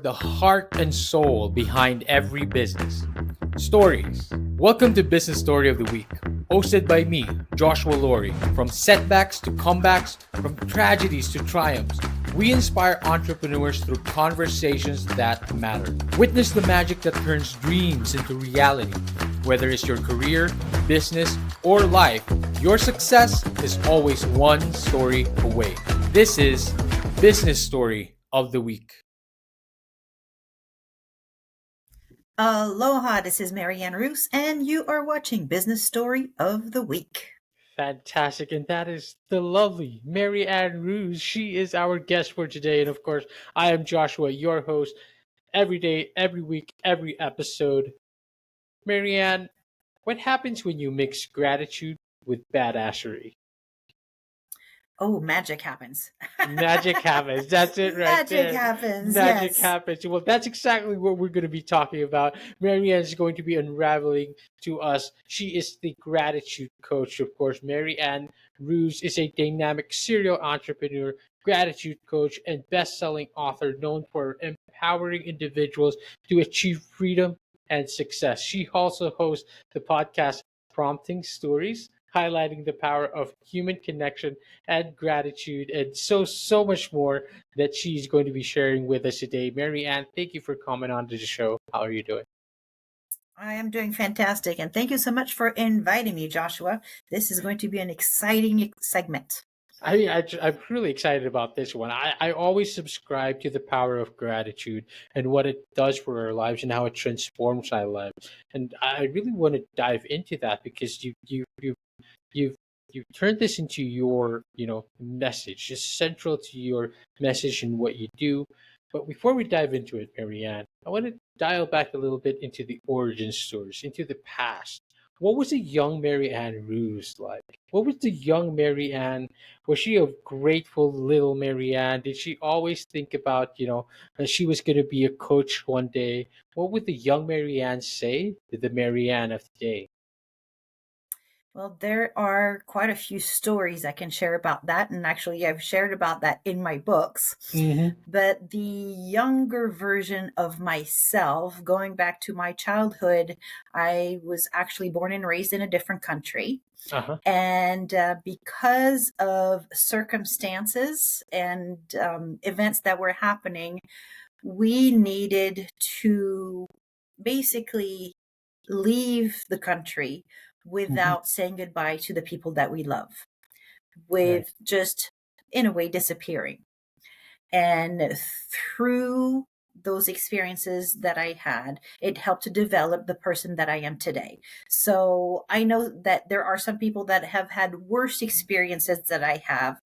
the heart and soul behind every business. Stories. Welcome to Business Story of the Week, hosted by me, Joshua Laurie. From setbacks to comebacks, from tragedies to triumphs, we inspire entrepreneurs through conversations that matter. Witness the magic that turns dreams into reality. Whether it's your career, business, or life, your success is always one story away. This is Business Story of the Week. Aloha, this is Maryann Roose, and you are watching Business Story of the Week. Fantastic. And that is the lovely Maryann Rues. She is our guest for today. And of course, I am Joshua, your host, every day, every week, every episode. Maryann, what happens when you mix gratitude with badassery? Oh, magic happens. Magic happens. That's it right Magic there. happens, Magic yes. happens. Well, that's exactly what we're going to be talking about. Maryann is going to be unraveling to us. She is the gratitude coach, of course. Maryann Rues is a dynamic serial entrepreneur, gratitude coach, and best-selling author known for empowering individuals to achieve freedom and success. She also hosts the podcast Prompting Stories, highlighting the power of human connection and gratitude and so much more that she's going to be sharing with us today. Maryann, thank you for coming on to the show. How are you doing? I am doing fantastic, and thank you so much for inviting me, Joshua. This is going to be an exciting segment. I'm really excited about this one. I always subscribe to the power of gratitude and what it does for our lives and how it transforms our lives. And I really want to dive into that because you've you've turned this into your message, just central to your message and what you do. But before we dive into it, Maryann, I want to dial back a little bit into the origin stories, into the past. What was the young Maryann Rues like? What was the young Maryann? Was she a grateful little Maryann? Did she always think about, that she was going to be a coach one day? What would the young Maryann say to the Maryann of today? Well, there are quite a few stories I can share about that, and actually, I've shared about that in my books. Mm-hmm. But the younger version of myself, going back to my childhood, I was actually born and raised in a different country. Uh-huh. And because of circumstances and events that were happening, we needed to basically leave the country Mm-hmm. without saying goodbye to the people that we love, Right. with just, in a way, disappearing. And through those experiences that I had, it helped to develop the person that I am today. So I know that there are some people that have had worse experiences that I have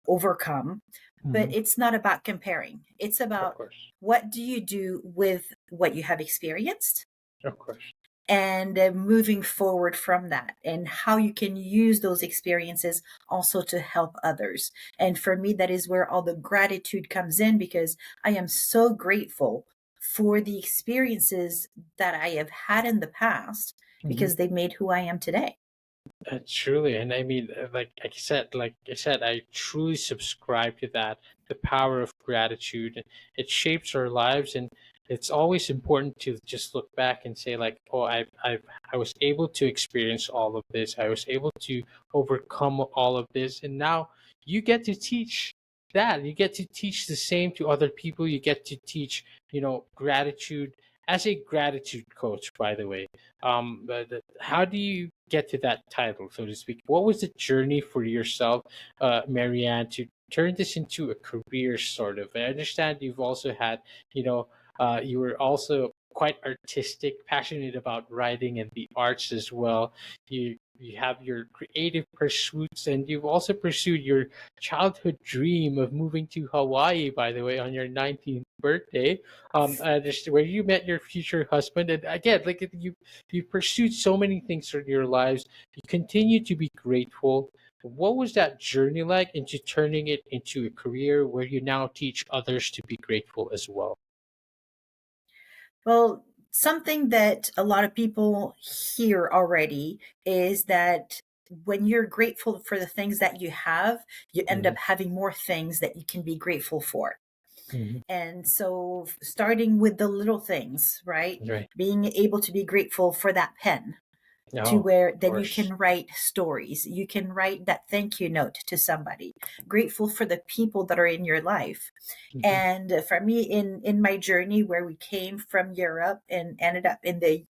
overcome, but Mm-hmm. it's not about comparing. It's Of about course. what do you do with what you have experienced Of course. and moving forward from that, and how you can use those experiences also to help others. And for me, that is where all the gratitude comes in, because I am so grateful for the experiences that I have had in the past, Mm-hmm. because they made who I am today. Truly, and I mean, like I said, I truly subscribe to that. The power of gratitude, it shapes our lives, and it's always important to just look back and say, like, oh, I was able to experience all of this. I was able to overcome all of this, and now you get to teach that. You get to teach the same to other people. You get to teach, gratitude as a gratitude coach, by the way. But how do you get to that title, so to speak? What was the journey for yourself, Maryann, to turn this into a career, sort of? I understand you've also had, you were also quite artistic, passionate about writing and the arts as well. You have your creative pursuits, and you've also pursued your childhood dream of moving to Hawaii, by the way, on your 19th birthday, just where you met your future husband. And again, like you pursued so many things in your lives. You continue to be grateful. What was that journey like into turning it into a career where you now teach others to be grateful as well? Well, something that a lot of people hear already is that when you're grateful for the things that you have, you end Mhm. up having more things that you can be grateful for. Mhm. And so, starting with the little things, right? Right. Being able to be grateful for that pen, to Oh, where of then you course. can write stories. You can write that thank you note to somebody, grateful for the people that are in your life. Mhm. And for me, in my journey where we came from Europe and ended up in the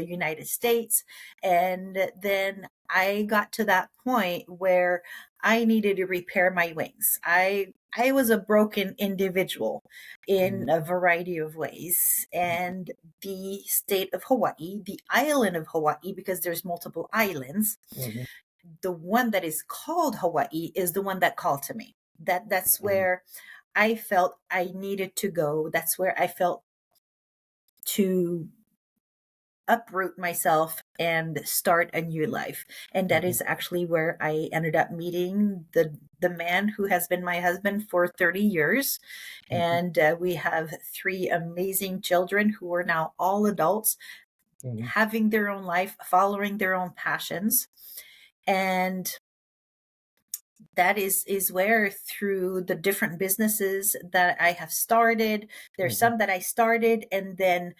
United States, and then I got to that point where I needed to repair my wings. I was a broken individual in Mhm. a variety of ways. And the state of Hawaii, the island of Hawaii, because there's multiple islands, Mhm. the one that is called Hawaii is the one that called to me. That's Mhm. where I felt I needed to go. That's where I felt to uproot myself and start a new life. And that Mhm. is actually where I ended up meeting the man who has been my husband for 30 years. Mhm. And we have three amazing children who are now all adults, Mhm. having their own life, following their own passions. And that is where, through the different businesses that I have started, there's Mhm. some that I started and then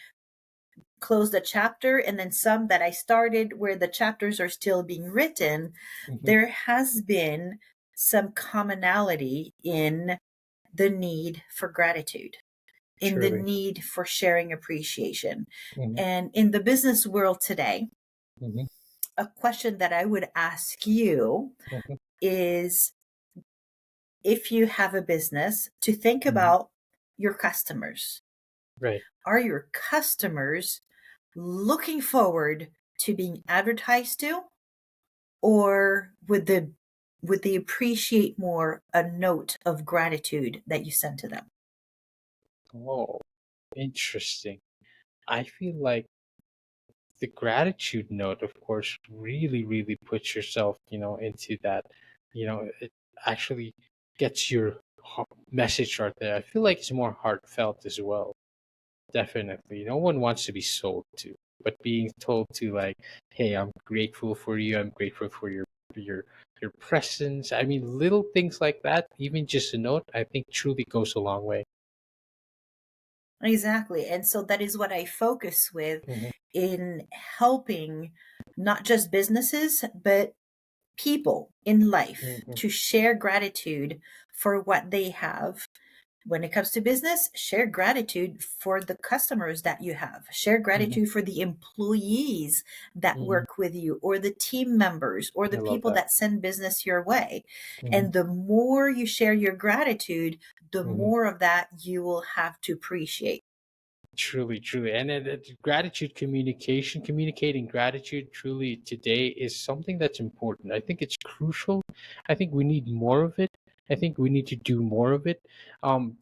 closed a chapter, and then some that I started where the chapters are still being written. Mhm. There has been some commonality in the need for gratitude, in the Truly. need for sharing appreciation. Mhm. And in the business world today, Mhm. a question that I would ask you Mhm. is, if you have a business, to think Mhm. about your customers. Right. Are your customers looking forward to being advertised to, or would they appreciate more a note of gratitude that you send to them? Oh, interesting. I feel like the gratitude note, of course, really, really puts yourself, into that, it actually gets your message out there. I feel like it's more heartfelt as well. Definitely. No one wants to be sold to, but being told to, like, hey, I'm grateful for you. I'm grateful for your your presence. I mean, little things like that, even just a note, I think truly goes a long way. Exactly. And so that is what I focus with Hmm. in helping not just businesses, but people in life Hmm. to share gratitude for what they have. When it comes to business, share gratitude for the customers that you have. Share Hmm. gratitude for the employees that Hmm. work with you, or the team members, or I the love people that. that send business your way. Hmm. And the more you share your gratitude, the Hmm. more of that you will have to appreciate. Truly, truly. And gratitude communication, communicating gratitude truly today is something that's important. I think it's crucial. I think we need more of it. I think we need to do more of it.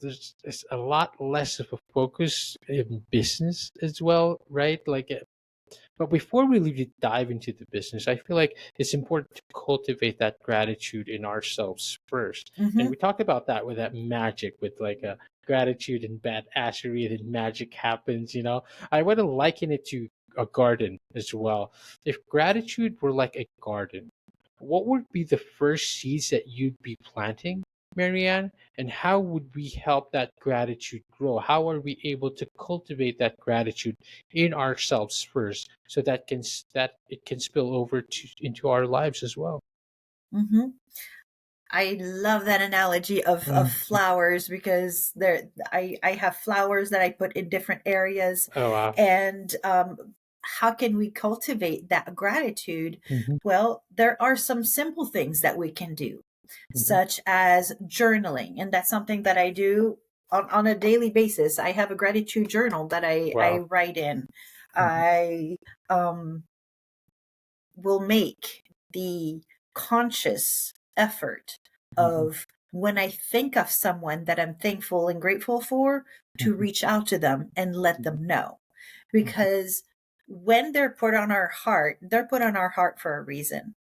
There's a lot less of a focus in business as well, right? Like, but before we really dive into the business, I feel like it's important to cultivate that gratitude in ourselves first. And Hmm. we talked about that with that magic, with like a gratitude and badassery, then magic happens. I want to liken it to a garden as well. If gratitude were like a garden, what would be the first seeds that you'd be planting, Marianne? And how would we help that gratitude grow? How are we able to cultivate that gratitude in ourselves first, so that it can spill over into our lives as well? Hmm. I love that analogy of Mm. flowers, because I have flowers that I put in different areas. Oh wow. And how can we cultivate that gratitude? Hmm. Well, there are some simple things that we can do, Hmm. such as journaling. And that's something that I do on a daily basis. I have a gratitude journal that I Wow. write in. Hmm. I um, will make the conscious effort Hmm. of, when I think of someone that I'm thankful and grateful for, to Hmm. reach out to them and let Hmm. them know. Hmm. Because when they're put on our heart, they're put on our heart for a reason.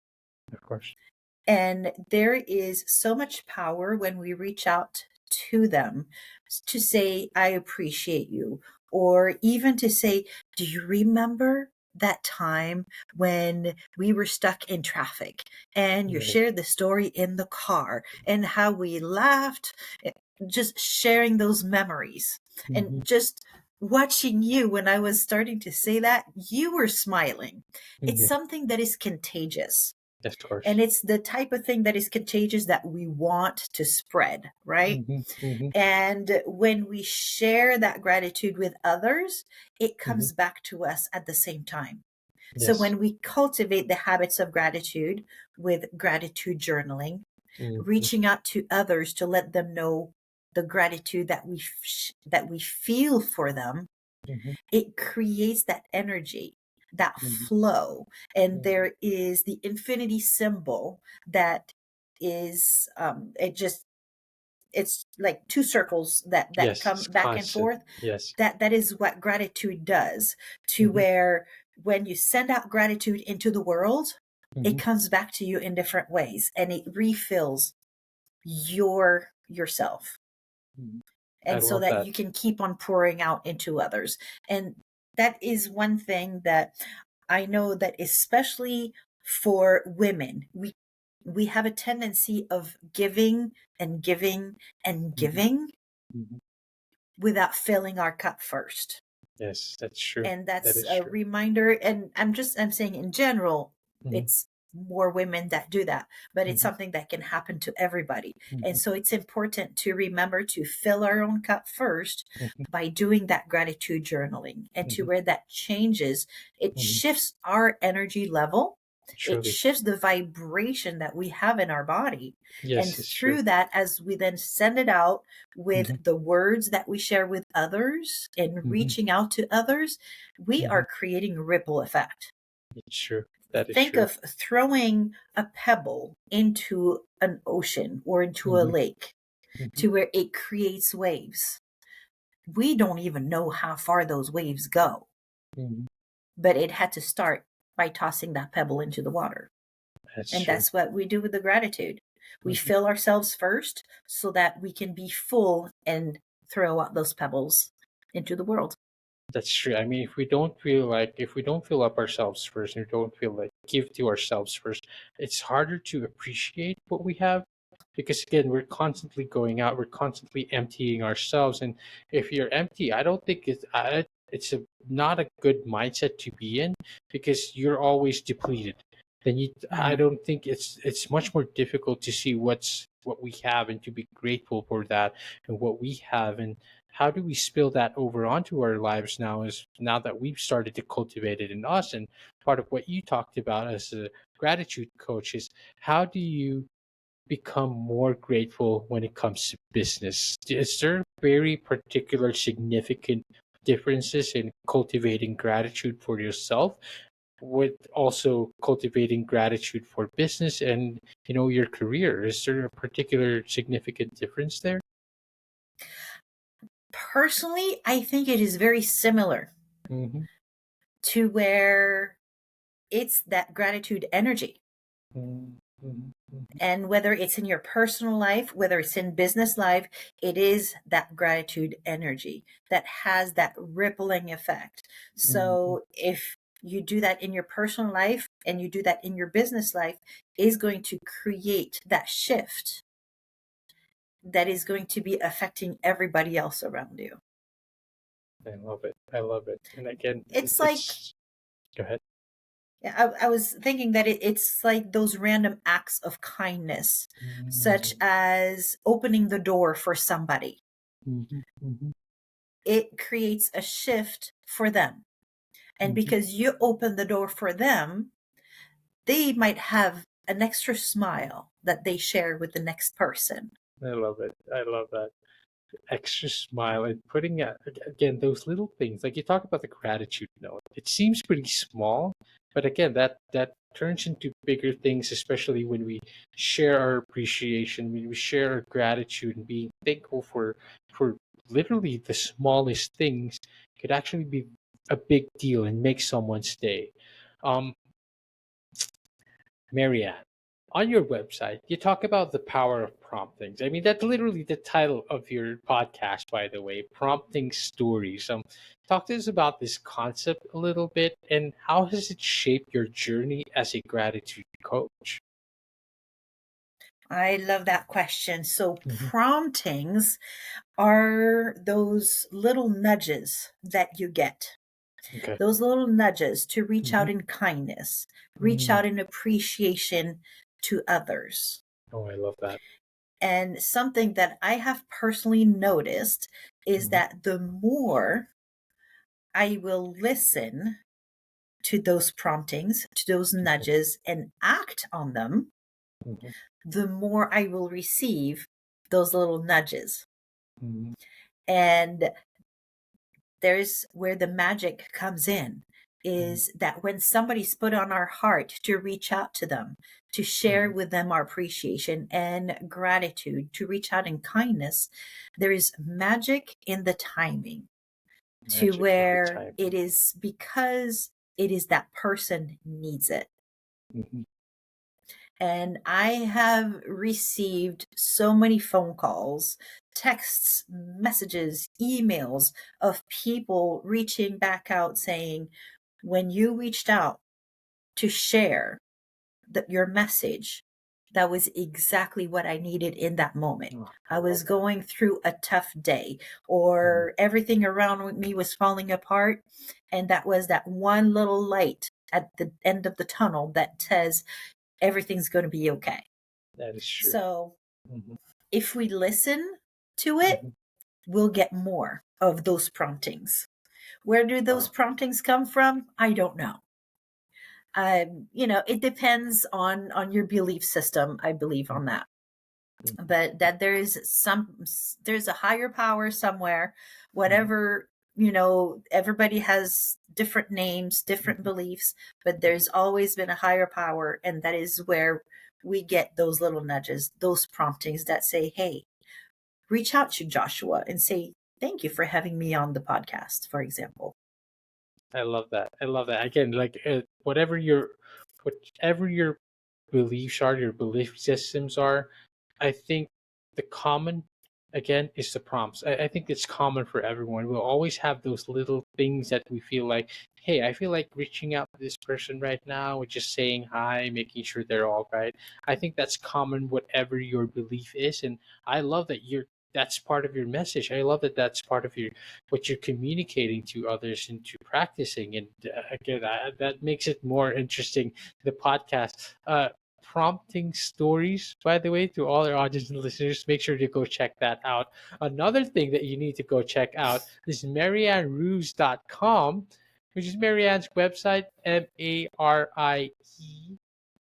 Of course. And there is so much power when we reach out to them to say, I appreciate you. Or even to say, do you remember that time when we were stuck in traffic and you Right. shared the story in the car and how we laughed? just sharing those memories Hmm. and just watching you when I was starting to say that, you were smiling. It's Yeah. something that is contagious. Yes, of And course. it's the type of thing that is contagious that we want to spread, right? Hmm. Hmm. And when we share that gratitude with others, it Hmm. comes back to us at the same time. So Yes. when we cultivate the habits of gratitude with gratitude journaling, Hmm. reaching out to others to let them know the gratitude that we feel for them, Hmm. it creates that energy, that Hmm. flow. And Hmm. there is the infinity symbol that is it's like two circles that Yes, come it's back and constant. forth. Yes. That is what gratitude does, to Hmm. where when you send out gratitude into the world, it Hmm. comes back to you in different ways and it refills yourself, Hmm. I and so love that that. you can keep on pouring out into others. And that is one thing that I know, that especially for women, we have a tendency of giving and giving and Hmm. giving Hmm. without filling our cup first. Yes, that's true. And That that's is a true. reminder. And I'm saying in general, Hmm. it's more women that do that, but it's Hmm. something that can happen to everybody. And Hmm. so it's important to remember to fill our own cup first Hmm. by doing that gratitude journaling, and to Hmm. where that changes, it Hmm. shifts our energy level, it Truly. shifts the vibration that we have in our body. And Yes, it's true. through that, as we then send it out with Hmm. the words that we share with others and Hmm. reaching out to others, we Hmm. are creating a ripple effect. It's true. That is Think true. of throwing a pebble into an ocean or into a Hmm. lake, Hmm. to where it creates waves. We don't even know how far those waves go, Hmm. but it had to start by tossing that pebble into the water. That's And true. that's what we do with the gratitude. We Hmm. fill ourselves first so that we can be full and throw out those pebbles into the world. That's true. I mean, if we don't feel up ourselves first, and we don't feel like give to ourselves first, it's harder to appreciate what we have, because again, we're constantly going out, we're constantly emptying ourselves, and if you're empty, I don't think it's not a good mindset to be in, because you're always depleted. Then I Mhm. don't think it's much more difficult to see what we have and to be grateful for that and what we have, and how do we spill that over onto our lives now, is now that we've started to cultivate it in us. And part of what you talked about as a gratitude coach is, how do you become more grateful when it comes to business? Is there very particular significant differences in cultivating gratitude for yourself with also cultivating gratitude for business and your career? Is there a particular significant difference there? Personally, I think it is very similar, Mm-hmm. to where it's that gratitude energy. Mm-hmm. Mm-hmm. And whether it's in your personal life, whether it's in business life, it is that gratitude energy that has that rippling effect. Mm-hmm. So if you do that in your personal life and you do that in your business life, is going to create that shift that is going to be affecting everybody else around you. I love it. I love it. And again, It's like, it's go ahead. yeah, I was thinking that it's like those random acts of kindness, such Mm-hmm. as opening the door for somebody. Mm-hmm. Mm-hmm. It creates a shift for them. And Mm-hmm. because you open the door for them, they might have an extra smile that they share with the next person. I love it. I love that extra smile and putting again those little things, like you talk about the gratitude note. It seems pretty small, but again, that turns into bigger things, especially when we share our appreciation, when we share our gratitude and being thankful for literally the smallest things, could actually be a big deal and make someone's day. um Maryann, on your website, you talk about the power of promptings. I mean, that's literally the title of your podcast, by the way, Prompting Stories. Talk to us about this concept a little bit, and how has it shaped your journey as a gratitude coach? I love that question. So, Hmm. promptings are those little nudges that you get, Okay. those little nudges to reach Hmm. out in kindness, reach Mm. out in appreciation to others. Oh, I love that. And something that I have personally noticed is Hmm. that the more I will listen to those promptings, to those Okay. nudges, and act on them, Hmm. the more I will receive those little nudges. Hmm. And there's where the magic comes in, Hmm. is that when somebody's put on our heart to reach out to them, to share Hmm. with them our appreciation and gratitude, to reach out in kindness, there is magic in the timing, to Magic in the where timing. it is because it is that person needs it. Hmm. And I have received so many phone calls, texts, messages, emails of people reaching back out saying, when you reached out to share your message, that was exactly what I needed in that moment. Oh, I I love was that. going through a tough day, Hmm. or everything around me was falling apart. And that was that one little light at the end of the tunnel that says everything's going to be okay. That is true. So Hmm. if we listen to it, Hmm. we'll get more of those promptings. Where do those Wow. promptings come from? I don't know. It depends on your belief system. I believe on Hmm. that, Hmm. but that there's a higher power somewhere. Hmm. Whatever, everybody has different names, different Hmm. beliefs, but there's always been a higher power, and that is where we get those little nudges, those promptings that say, "Hey, reach out to Joshua and say, thank you for having me on the podcast," for example. I love that. I love that. Again, like whatever your beliefs are, your belief systems are, I think the common, again, is the prompts. I think it's common for everyone. We'll always have those little things that we feel like, hey, I feel like reaching out to this person right now, with just saying hi, making sure they're all right. I think that's common, whatever your belief is, and I love that that's part of your message. I love that that's part of your what you're communicating to others and to practicing. And again, that makes it more interesting. The podcast. Prompting stories, by the way, to all our audience and listeners. Make sure to go check that out. Another thing that you need to go check out is MaryannRues.com, which is Maryann's website,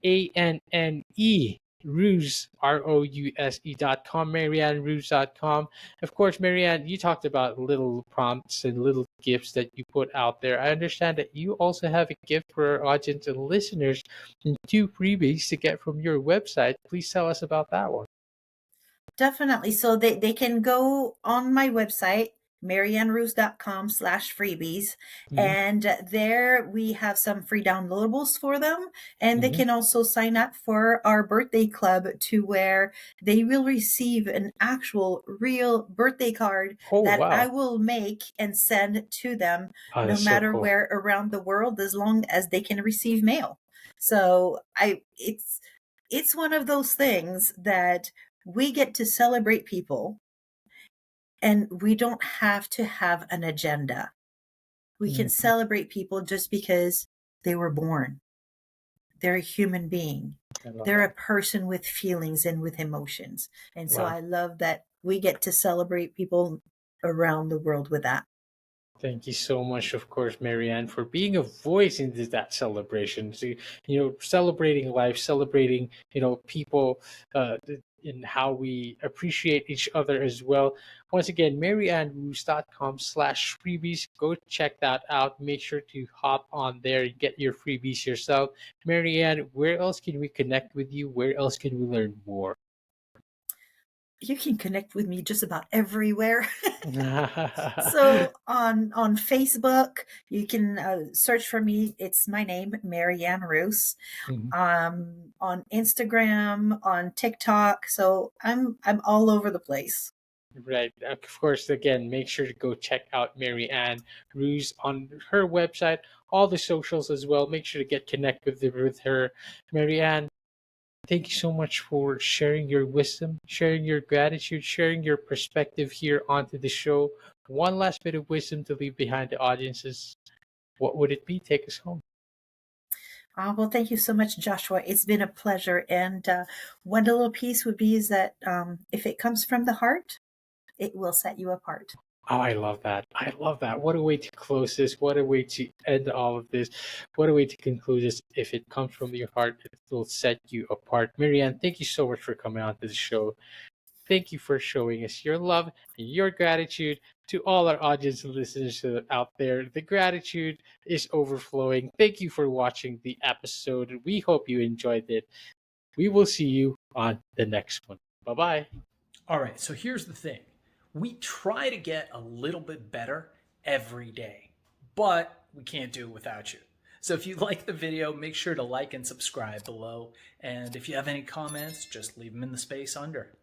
MARYANNE. Ruse, ROUSE.com, MaryannRues.com. Of course, Maryann, you talked about little prompts and little gifts that you put out there. I understand that you also have a gift for our audience and listeners and two freebies to get from your website. Please tell us about that one. Definitely. So they can go on my website, maryannrose.com/freebies. Hmm. And there we have some free downloadables for them. And they Hmm. can also sign up for our birthday club, to where they will receive an actual real birthday card Oh, that I wow. will make and send to them, Oh, no that's so matter cool. where around the world, as long as they can receive mail. So it's one of those things that we get to celebrate people, and we don't have to have an agenda. We can Mhm. celebrate people just because they were born. They're a human being. I love They're that. a person with feelings and with emotions. And so Wow. I love that we get to celebrate people around the world with that. Thank you so much, of course, Maryann, for being a voice into that celebration. So, celebrating life, celebrating, people, in how we appreciate each other as well. Once again, MaryannRoose.com/freebies. Go check that out. Make sure to hop on there and get your freebies yourself. Maryann, where else can we connect with you? Where else can we learn more? You can connect with me just about everywhere. So on Facebook, you can search for me. It's my name, Maryann Roose. Mhm. On Instagram, on TikTok. So I'm all over the place. Right. Of course, again, make sure to go check out Maryann Rues on her website, all the socials as well. Make sure to get connected with her. Maryann, thank you so much for sharing your wisdom, sharing your gratitude, sharing your perspective here onto the show. One last bit of wisdom to leave behind the audiences. What would it be? Take us home. Well, thank you so much, Joshua. It's been a pleasure. And one little piece would be is that if it comes from the heart, it will set you apart. Oh, I love that. I love that. What a way to close this. What a way to end all of this. What a way to conclude this. If it comes from your heart, it will set you apart. Maryann, thank you so much for coming on to the show. Thank you for showing us your love and your gratitude. To all our audience and listeners out there, the gratitude is overflowing. Thank you for watching the episode. We hope you enjoyed it. We will see you on the next one. Bye bye. All right, so here's the thing. We try to get a little bit better every day, but we can't do it without you. So if you like the video, make sure to like and subscribe below. And if you have any comments, just leave them in the space under.